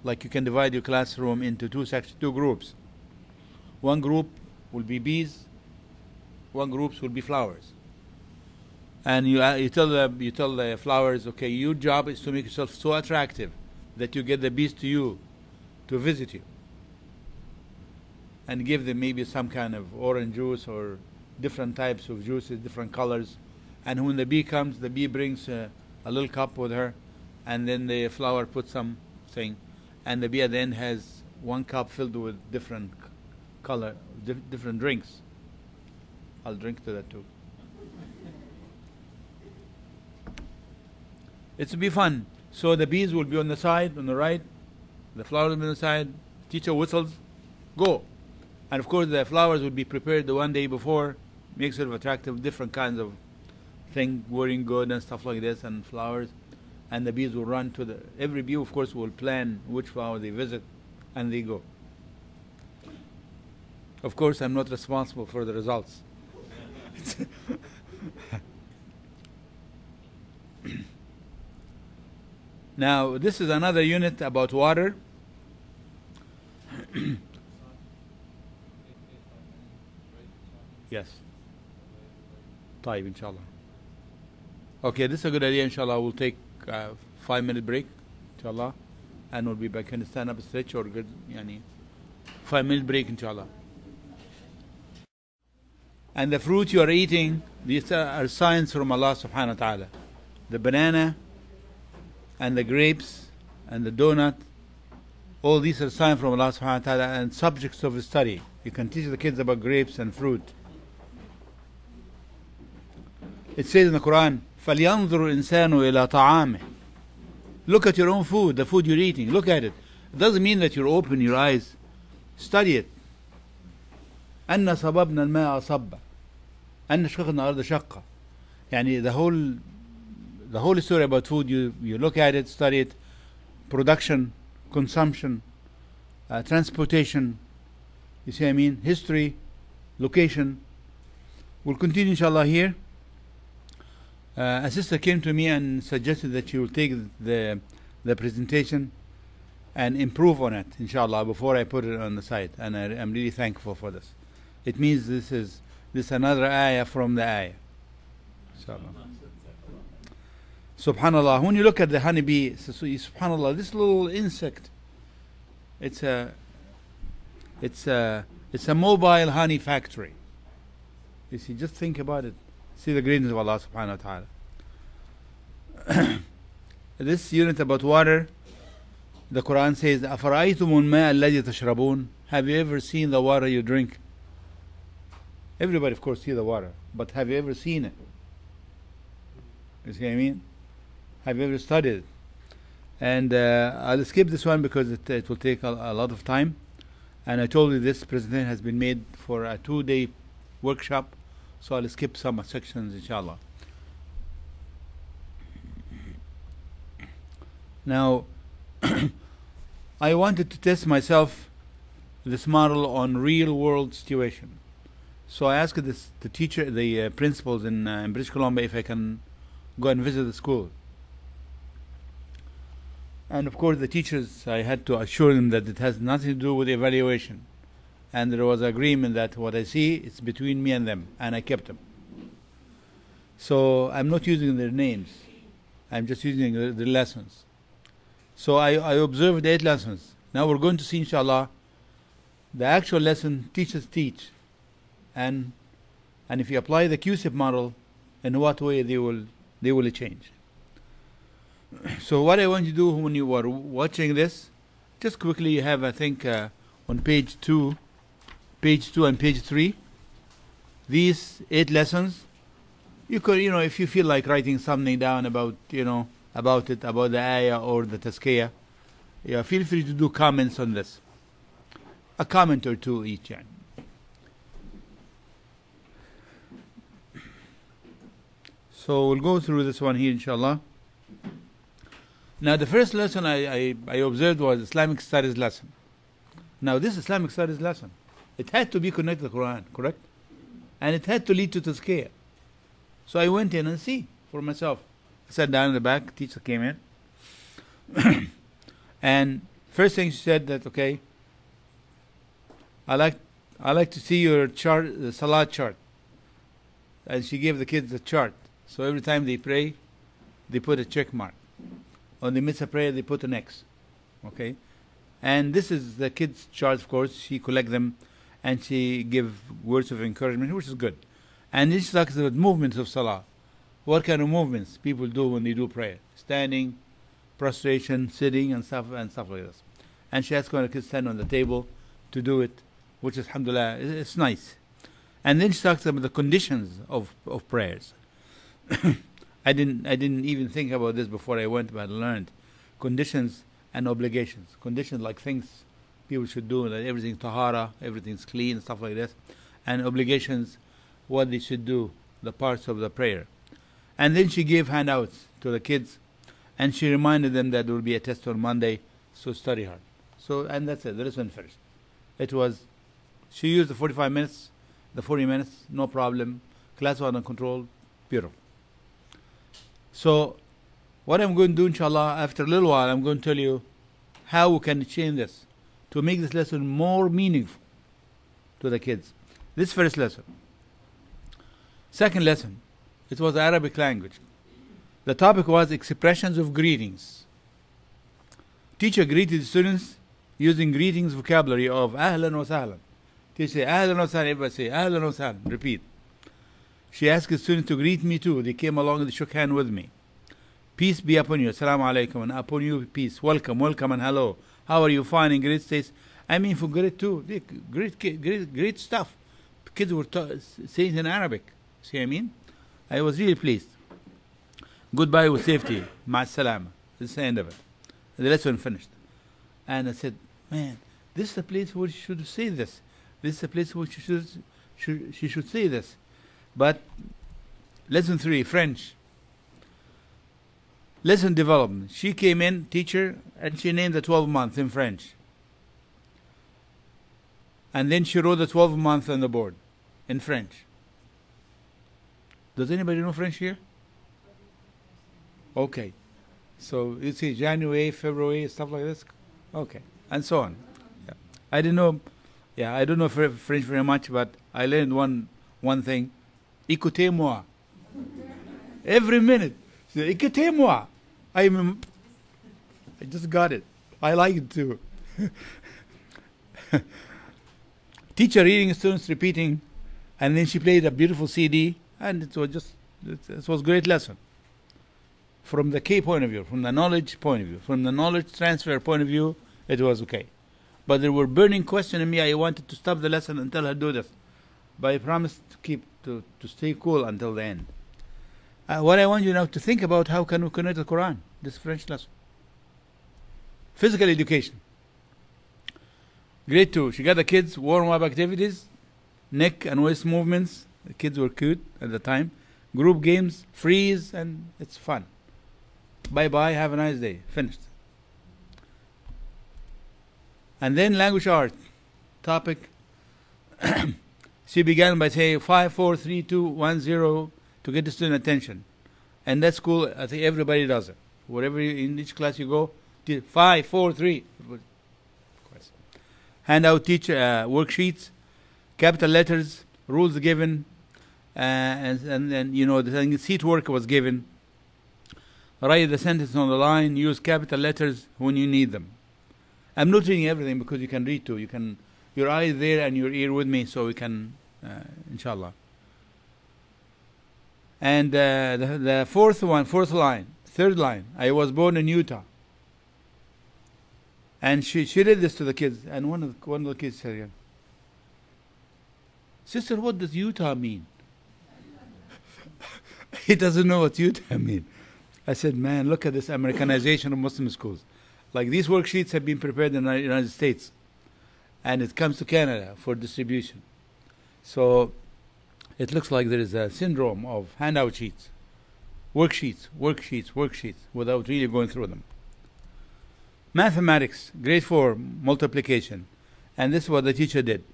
like you can divide your classroom into two groups. One group will be bees, one group will be flowers. And you tell the flowers, okay, your job is to make yourself so attractive that you get the bees to visit you, and give them maybe some kind of orange juice or different types of juices, different colors. And when the bee comes, the bee brings a little cup with her, and then the flower puts something, and the bee at the end has one cup filled with different color, different drinks. I'll drink to that too. It will be fun. So the bees will be on the side, on the right, the flowers will be on the side, teacher whistles, go. And of course the flowers will be prepared the one day before, makes it attractive, different kinds of thing, wearing good and stuff like this, and flowers. And the bees will run to every bee of course will plan which flower they visit, and they go. Of course I'm not responsible for the results. Now this is another unit about water. Yes. طيب inshallah. Okay, this is a good idea. Inshallah, we'll take a 5-minute break, inshallah, and we'll be back. Can you stand up, stretch, or good? 5-minute break, inshallah. And the fruit you are eating, these are signs from Allah subhanahu wa ta'ala. The banana and the grapes and the donut, all these are signs from Allah subhanahu wa ta'ala and subjects of study. You can teach the kids about grapes and fruit. It says in the Quran, فَلْيَنْظُرُ الْإِنسَانُ إِلَىٰ طَعَامِهِ. Look at your own food, the food you're eating. Look at it. It doesn't mean that you open your eyes. Study it. أَنَّ صَبَبْنَا الْمَاءَ صَبًّا أَنَّ شَقَقْنَا الْأَرْضَ شَقًّا. يعني the whole story about food, you look at it, study it, production, consumption, transportation, you see what I mean, history, location. We'll continue inshallah here. A sister came to me and suggested that she will take the presentation and improve on it inshallah before I put it on the site, and I'm really thankful for this. It means this is another ayah from the ayah, inshallah. Subhanallah, when you look at the honeybee, subhanallah, this little insect, it's a mobile honey factory. You see, just think about it. See the greatness of Allah subhanahu wa ta'ala. This unit about water, the Quran says, أَفَرَأَيْتُمُ الْمَاءَ الَّذِي تَشْرَبُونَ. Have you ever seen the water you drink? Everybody of course see the water, but have you ever seen it? You see what I mean? Have you ever studied it? And I'll skip this one because it will take a lot of time. And I told you this presentation has been made for a 2-day workshop, so I'll skip some sections inshallah. Now I wanted to test myself this model on real world situation. So I asked the principals in British Columbia if I can go and visit the school. And of course the teachers, I had to assure them that it has nothing to do with evaluation. And there was agreement that what I see is between me and them, and I kept them. So I'm not using their names, I'm just using their lessons. So I observed 8 lessons. Now we're going to see inshallah the actual lesson teachers teach, and if you apply the Q-Cip model, in what way they will change. So what I want you to do when you are watching this, just quickly, you have I think on page 2 and page 3, these 8 lessons. You could, if you feel like writing something down about about the ayah or the tazkiyah, feel free to do comments on this, a comment or two each. So we'll go through this one here inshallah. Now the first lesson I observed was Islamic studies lesson. Now this Islamic studies lesson, it had to be connected to the Quran, correct? And it had to lead to tazkiyah. So I went in and see for myself. I sat down in the back, teacher came in. And First thing she said that, okay, I like to see your chart, the salat chart. And she gave the kids the chart. So every time they pray, they put a check mark. When they miss a prayer, they put an X. Okay? And this is the kids' chart, of course. She collect them and she give words of encouragement, which is good. And then she talks about movements of salah. What kind of movements people do when they do prayer? Standing, prostration, sitting, and stuff like this. And she asked when the kids stand on the table to do it, which is, alhamdulillah, it's nice. And then she talks about the conditions of prayers. I didn't even think about this before I went, but I learned conditions and obligations. Conditions like things people should do, that everything's tahara, everything's clean, stuff like this. And obligations, what they should do, the parts of the prayer. And then she gave handouts to the kids, and she reminded them that there will be a test on Monday, so study hard. So, and that's it, the lesson finished. It was, she used the 45 minutes, the 40 minutes, no problem. Class was under control, beautiful. So, what I'm going to do, inshallah, after a little while, I'm going to tell you how we can change this to make this lesson more meaningful to the kids. This first lesson. Second lesson, it was Arabic language. The topic was expressions of greetings. Teacher greeted students using greetings vocabulary of Ahlan wa Sahlan. Teacher say Ahlan wa Sahlan, everybody say Ahlan wa Sahlan, repeat. She asked the students to greet me too. They came along and they shook hands with me. Peace be upon you, Assalamu alaikum, and upon you peace. Welcome, welcome, and hello. How are you? Fine, in great states. I mean, for grade 2, great stuff. Kids were saying in Arabic. See what I mean? I was really pleased. Goodbye with safety. Ma salama. This is the end of it. The lesson finished. And I said, man, this is a place where she should say this. This is a place where she should say this. But lesson 3, French. Lesson development. She came in, teacher, and she named the 12 months in French. And then she wrote the 12 months on the board in French. Does anybody know French here? Okay. So you see January, February, stuff like this? Okay. And so on. Yeah. I didn't know, I don't know French very much, but I learned one thing. Écoutez-moi. Every minute. Écoutez-moi. I just got it. I like it too. Teacher reading, students repeating, and then she played a beautiful CD, and it was a great lesson. From the K point of view, from the knowledge point of view, from the knowledge transfer point of view, it was okay. But there were burning questions in me. I wanted to stop the lesson and tell her do this. But I promised to stay cool until the end. What I want you now to think about, how can we connect the Quran, this French lesson. Physical education. Grade 2, she got the kids warm-up activities, neck and waist movements. The kids were cute at the time. Group games, freeze, and it's fun. Bye-bye, have a nice day. Finished. And then language art topic. She began by saying 5, 4, 3, 2, 1, 0 to get the student attention. And that's cool. I think everybody does it. Wherever in each class you go, 5, 4, 3. Hand out teacher worksheets, capital letters, rules given, and then the seat work was given. Write the sentence on the line. Use capital letters when you need them. I'm not reading everything because you can read too. You can, your eye there and your ear with me, so we can, inshallah. And the fourth line, third line. I was born in Utah. And she read this to the kids, and one of the kids said again, "Sister, what does Utah mean?" He doesn't know what Utah means. I said, man, look at this Americanization of Muslim schools. Like these worksheets have been prepared in the United States, and it comes to Canada for distribution. So it looks like there is a syndrome of handout sheets, worksheets, without really going through them. Mathematics, grade 4, multiplication. And this is what the teacher did.